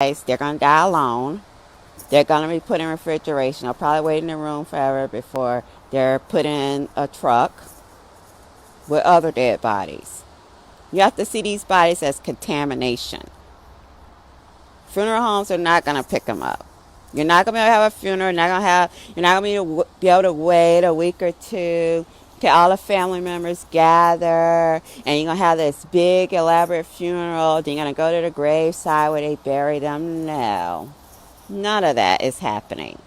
they're going to die alone. They're going to be put in refrigeration. They'll probably wait in the room forever before they're put in a truck with other dead bodies. You have to see these bodies as contamination. Funeral homes are not going to pick them up. You're not going to be able to have a funeral. You're not going to be able to wait a week or two till all the family members gather, and you're going to have this big elaborate funeral. Then you're going to go to the graveside where they bury them. No. None of that is happening.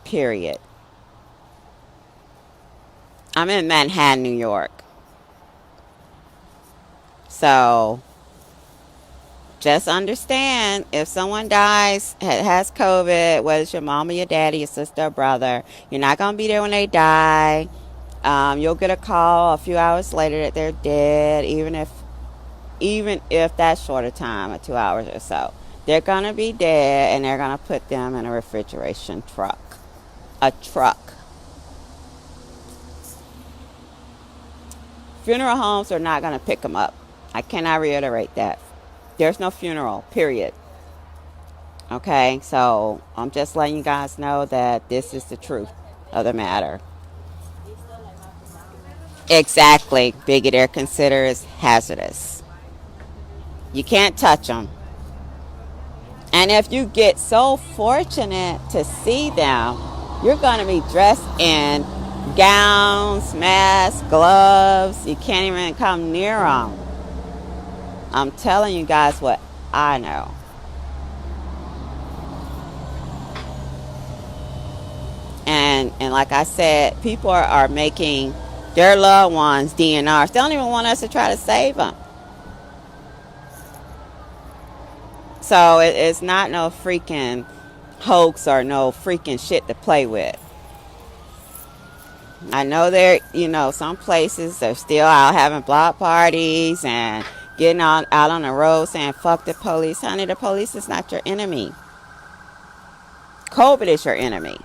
Period. I'm in Manhattan, New York. So just understand, if someone dies, has COVID, whether it's your mom or your daddy, your sister or brother, you're not going to be there when they die. You'll get a call a few hours later that they're dead, even if that's short of time, or 2 hours or so. They're going to be dead, and they're going to put them in a refrigeration truck. A truck. Funeral homes are not going to pick them up. I cannot reiterate that. There's no funeral, period. Okay, so I'm just letting you guys know that this is the truth of the matter. Exactly, Biggie. They're considered hazardous. You can't touch them. And if you get so fortunate to see them, you're going to be dressed in gowns, masks, gloves. You can't even come near them. I'm telling you guys what I know. And like I said, people are making their loved ones DNRs. They don't even want us to try to save them. So it's not no freaking hoax or no freaking shit to play with. I know some places they're still out having block parties and getting out on the road saying fuck the police. Honey, the police is not your enemy. COVID is your enemy.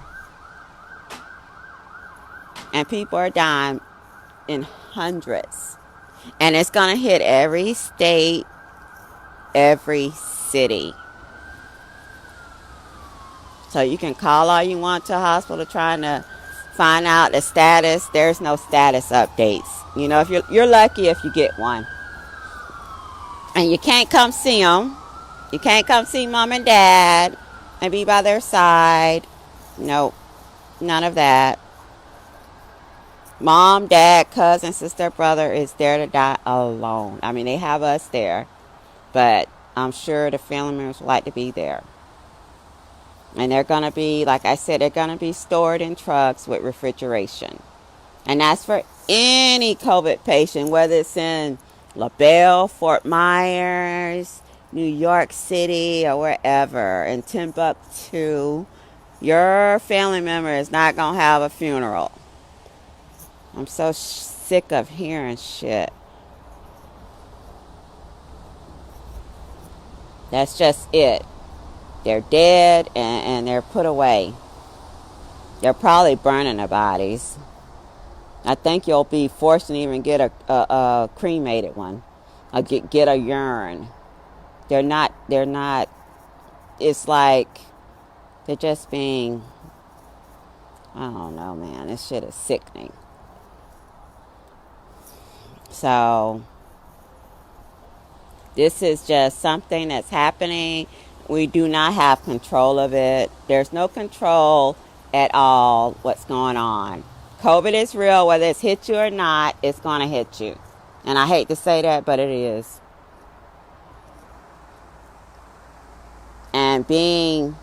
And people are dying in hundreds. And it's going to hit every state, every city. So you can call all you want to a hospital trying to find out the status. There's no status updates. If you're lucky if you get one. And you can't come see them. You can't come see mom and dad and be by their side. Nope. None of that. Mom, dad, cousin, sister, brother is there to die alone. I mean, they have us there. But I'm sure the family members would like to be there. And they're going to be, like I said, they're going to be stored in trucks with refrigeration. And that's for any COVID patient, whether it's in LaBelle, Fort Myers, New York City, or wherever. In Timbuktu, your family member is not going to have a funeral. I'm so sick of hearing shit. That's just it. They're dead and they're put away. They're probably burning the bodies. I think you'll be forced to even get a cremated one. Or get a urine. They're not, it's like they're just being, I don't know, man. This shit is sickening. So this is just something that's happening. We do not have control of it. There's no control at all what's going on. COVID is real. Whether it's hit you or not, it's going to hit you. And I hate to say that, but it is. And being,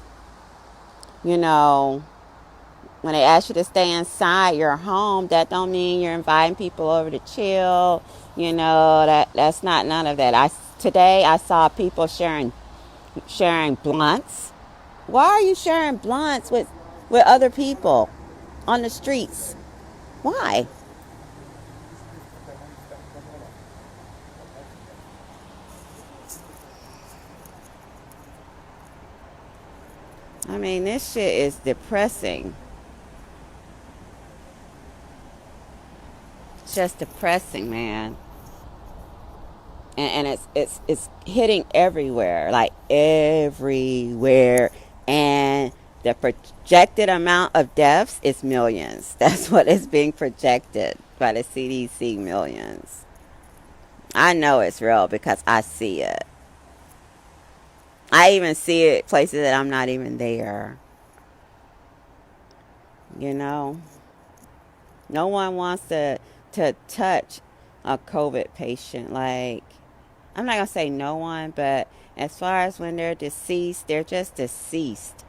when they ask you to stay inside your home, that don't mean you're inviting people over to chill. That's not none of that. Today I saw people sharing blunts. Why are you sharing blunts with other people on the streets? Why? I mean, this shit is depressing. It's just depressing, man. and it's hitting everywhere, like everywhere, and the projected amount of deaths is millions. That's what is being projected by the CDC, millions. I know it's real because I see it. I even see it places that I'm not even there. You know, no one wants to touch a COVID patient. Like, I'm not gonna say no one, but as far as when they're deceased, they're just deceased.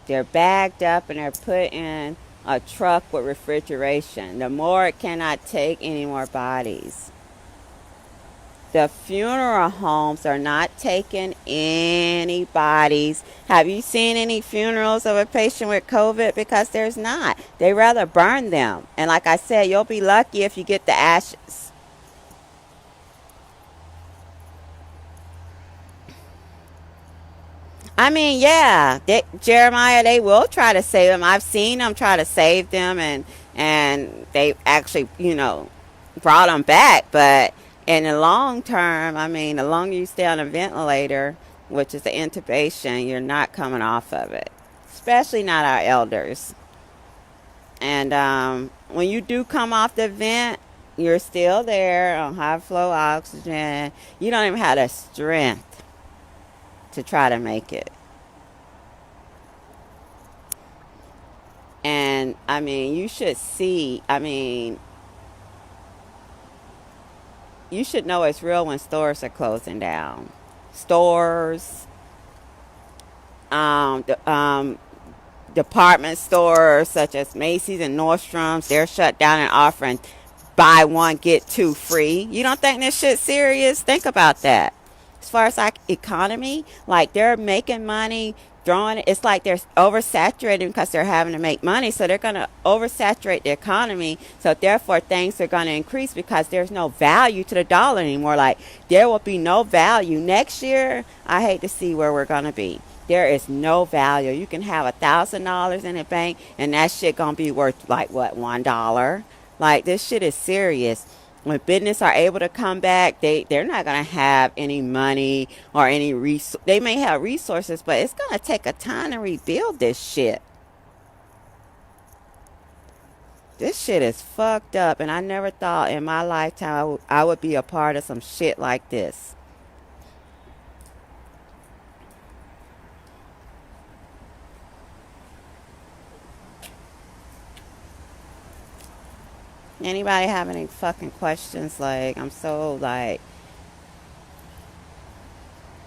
They're bagged up and they're put in a truck with refrigeration. The morgue cannot take any more bodies. The funeral homes are not taking any bodies. Have you seen any funerals of a patient with COVID? Because there's not. They rather burn them. And like I said, you'll be lucky if you get the ashes. I mean, yeah, Jeremiah, they will try to save them. I've seen them try to save them, and they actually, brought them back. But in the long term, I mean, the longer you stay on a ventilator, which is the intubation, you're not coming off of it, especially not our elders. And when you do come off the vent, you're still there on high flow oxygen. You don't even have the strength to try to make it. And I mean, you should know it's real when stores are closing down. Stores, department stores such as Macy's and Nordstrom's, they're shut down and offering buy one, get two free. You don't think this shit's serious? Think about that. As far as like economy, like they're making money throwing it. It's like they're oversaturated because they're having to make money, so they're going to oversaturate the economy, so therefore things are going to increase because there's no value to the dollar anymore. Like, there will be no value next year. I hate to see where we're going to be. There is no value. You can have $1,000 in the bank and that shit gonna be worth like what, $1. Like, this shit is serious. When business are able to come back, they're not going to have any money or any they may have resources, but it's going to take a time to rebuild this shit. This shit is fucked up, and I never thought in my lifetime I would be a part of some shit like this. Anybody have any fucking questions? Like, I'm so like,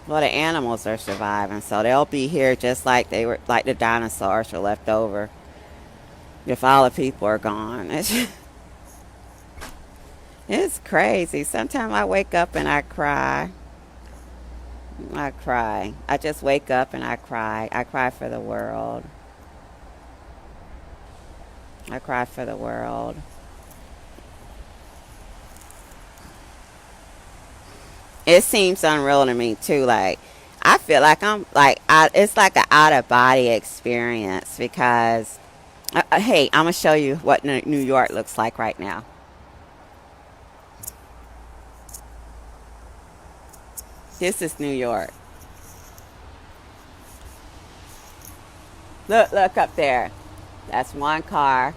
well, the animals are surviving, so they'll be here just like they were, like the dinosaurs were left over. If all the people are gone, it's crazy. Sometimes I wake up and I cry. I cry. I just wake up and I cry. I cry for the world. I cry for the world. It seems unreal to me too. Like, I feel like I'm like it's like an out of body experience because hey, I'm gonna show you what New York looks like right now. This is New York. Look up there. That's one car.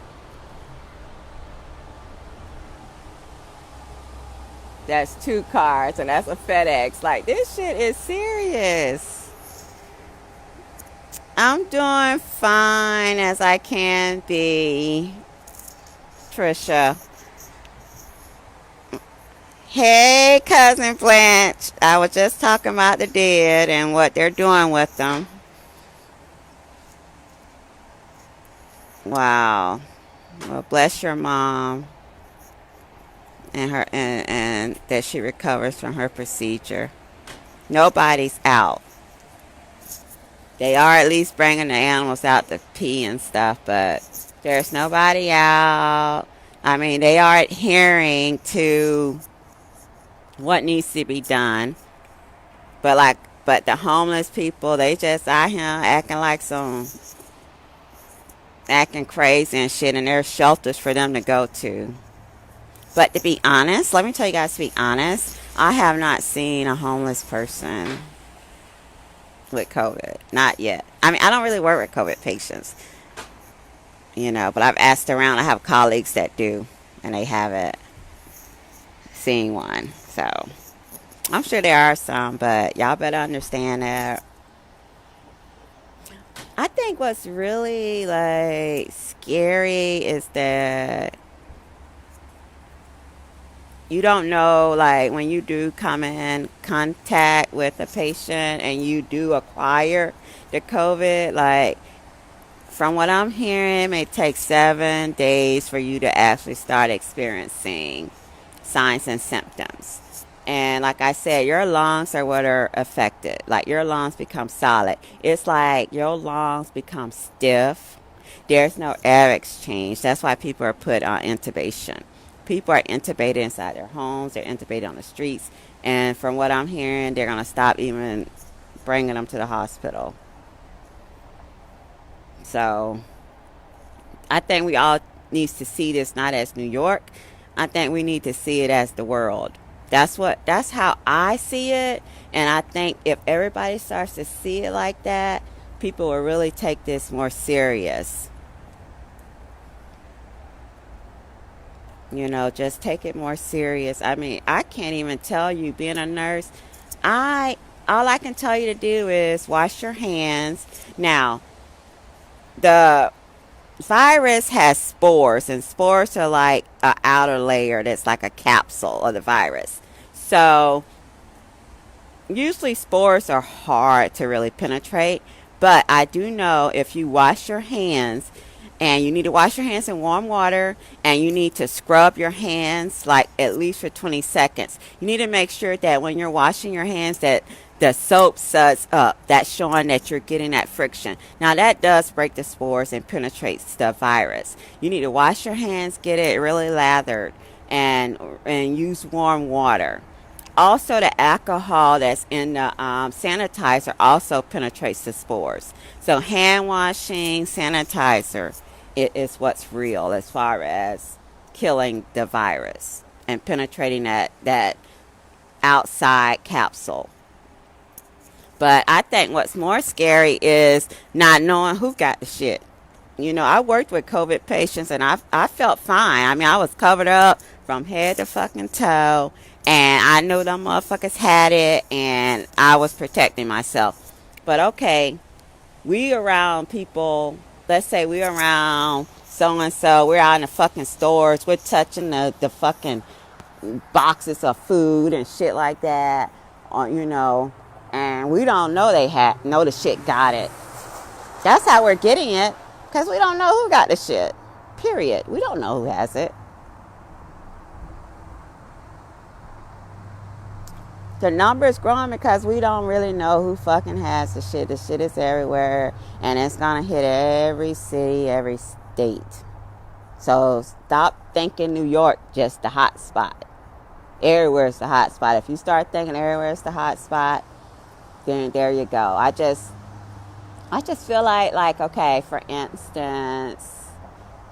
That's two cars, and that's a FedEx. Like, this shit is serious. I'm doing fine as I can be, Trisha. Hey, Cousin Blanche. I was just talking about the dead and what they're doing with them. Wow. Well, bless your mom and her and that she recovers from her procedure. Nobody's out. They are at least bringing the animals out to pee and stuff, but there's nobody out. I mean, they are adhering to what needs to be done. But the homeless people, they just out here acting crazy and shit, and there's shelters for them to go to. But to be honest, let me tell you guys, to be honest, I have not seen a homeless person with COVID. Not yet. I mean, I don't really work with COVID patients, but I've asked around. I have colleagues that do, and they haven't seen one. So I'm sure there are some, but y'all better understand that. I think what's really like scary is that you don't know, like when you do come in contact with a patient and you do acquire the COVID, like from what I'm hearing, it may take 7 days for you to actually start experiencing signs and symptoms. And like I said, your lungs are what are affected. Like your lungs become solid. It's like your lungs become stiff. There's no air exchange. That's why people are put on intubation. People are intubated inside their homes. They're intubated on the streets. And from what I'm hearing, they're going to stop even bringing them to the hospital. So I think we all needs to see this not as New York. I think we need to see it as the world. That's how I see it. And I think if everybody starts to see it like that, people will really take this more serious. Just take it more serious. I mean, I can't even tell you, being a nurse, I all I can tell you to do is wash your hands. Now, the virus has spores, and spores are like an outer layer that's like a capsule of the virus. So usually spores are hard to really penetrate, but I do know if you wash your hands, and you need to wash your hands in warm water, and you need to scrub your hands like at least for 20 seconds. You need to make sure that when you're washing your hands that the soap suds up. That's showing that you're getting that friction. Now that does break the spores and penetrates the virus. You need to wash your hands, get it really lathered, and use warm water. Also, the alcohol that's in the sanitizer also penetrates the spores. So hand washing, sanitizer, it is what's real as far as killing the virus and penetrating that outside capsule. But I think what's more scary is not knowing who got the shit. I worked with COVID patients, and I felt fine. I mean, I was covered up from head to fucking toe, and I knew them motherfuckers had it, and I was protecting myself. But okay, we around people, let's say we around so and so, we're out in the fucking stores, we're touching the fucking boxes of food and shit like that, and we don't know know the shit got it. That's how we're getting it, because we don't know who got the shit. Period. We don't know who has it. The number is growing because we don't really know who fucking has the shit. The shit is everywhere, and it's gonna hit every city, every state. So stop thinking New York just the hot spot. Everywhere is the hot spot. If you start thinking everywhere is the hot spot, then there you go. I just feel like okay, for instance,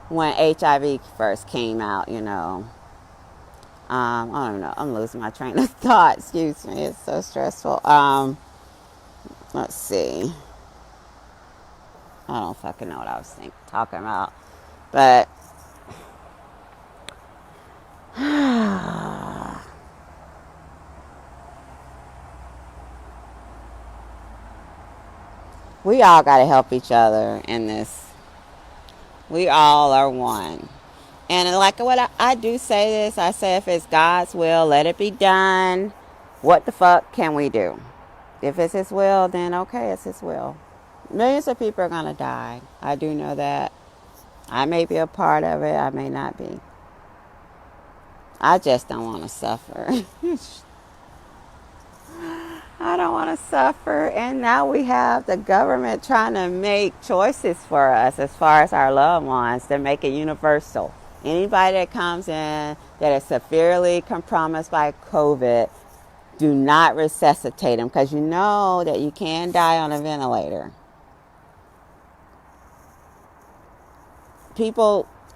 when HIV first came out, I don't know. I'm losing my train of thought. Excuse me. It's so stressful. Let's see. I don't fucking know what I was talking about, but we all got to help each other in this. We all are one. And like what I do say this, I say if it's God's will, let it be done. What the fuck can we do? If it's His will, then okay, it's His will. Millions of people are going to die. I do know that. I may be a part of it. I may not be. I just don't want to suffer. I don't want to suffer. And now we have the government trying to make choices for us as far as our loved ones to make it universal. Anybody that comes in that is severely compromised by COVID, do not resuscitate them, because you know that you can die on a ventilator.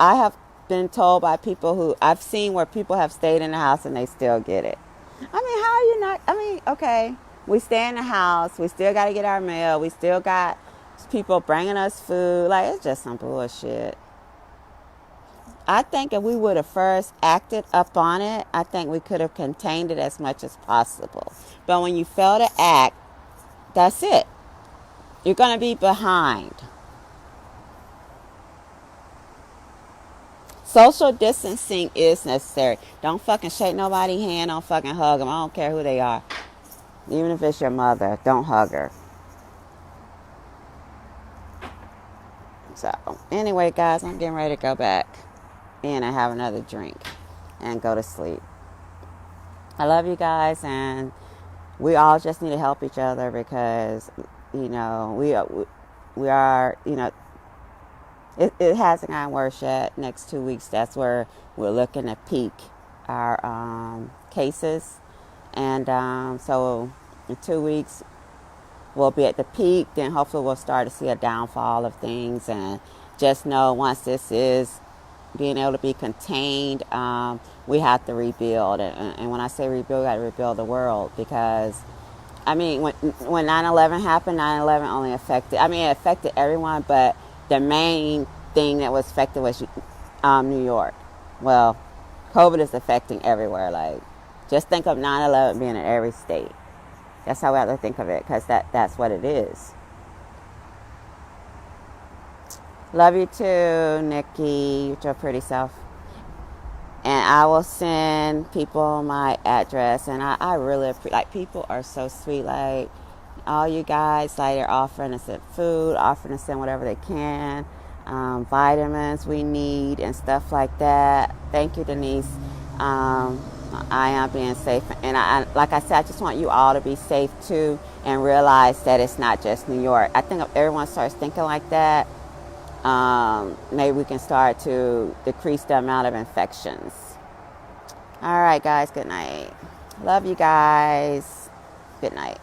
I have been told by people I've seen where people have stayed in the house and they still get it. I mean, how are you not? I mean, okay, we stay in the house. We still got to get our mail. We still got people bringing us food. Like, it's just some bullshit. I think if we would have first acted up on it, I think we could have contained it as much as possible. But when you fail to act, that's it. You're going to be behind. Social distancing is necessary. Don't fucking shake nobody's hand. Don't fucking hug them. I don't care who they are. Even if it's your mother, don't hug her. So, anyway, guys, I'm getting ready to go back in and have another drink and go to sleep. I love you guys, and we all just need to help each other because, we are, it hasn't gotten worse yet. Next 2 weeks, that's where we're looking to peak our cases. And so in 2 weeks, we'll be at the peak. Then hopefully we'll start to see a downfall of things. And just know once this is being able to be contained, we have to rebuild. And when I say rebuild, we got to rebuild the world because, I mean, when 9/11 happened, 9/11 only affected, it affected everyone, but the main thing that was affected was New York. Well, COVID is affecting everywhere. Like, just think of 9/11 being in every state. That's how we have to think of it because that's what it is. Love you too, Nikki, with your pretty self. And I will send people my address. And I really appreciate, like, people are so sweet. Like, all you guys, like, they're offering to send food, offering to send whatever they can, vitamins we need and stuff like that. Thank you, Denise. I am being safe. And I, like I said, I just want you all to be safe too and realize that it's not just New York. I think if everyone starts thinking like that, maybe we can start to decrease the amount of infections. All right, guys, good night. Love you guys. Good night.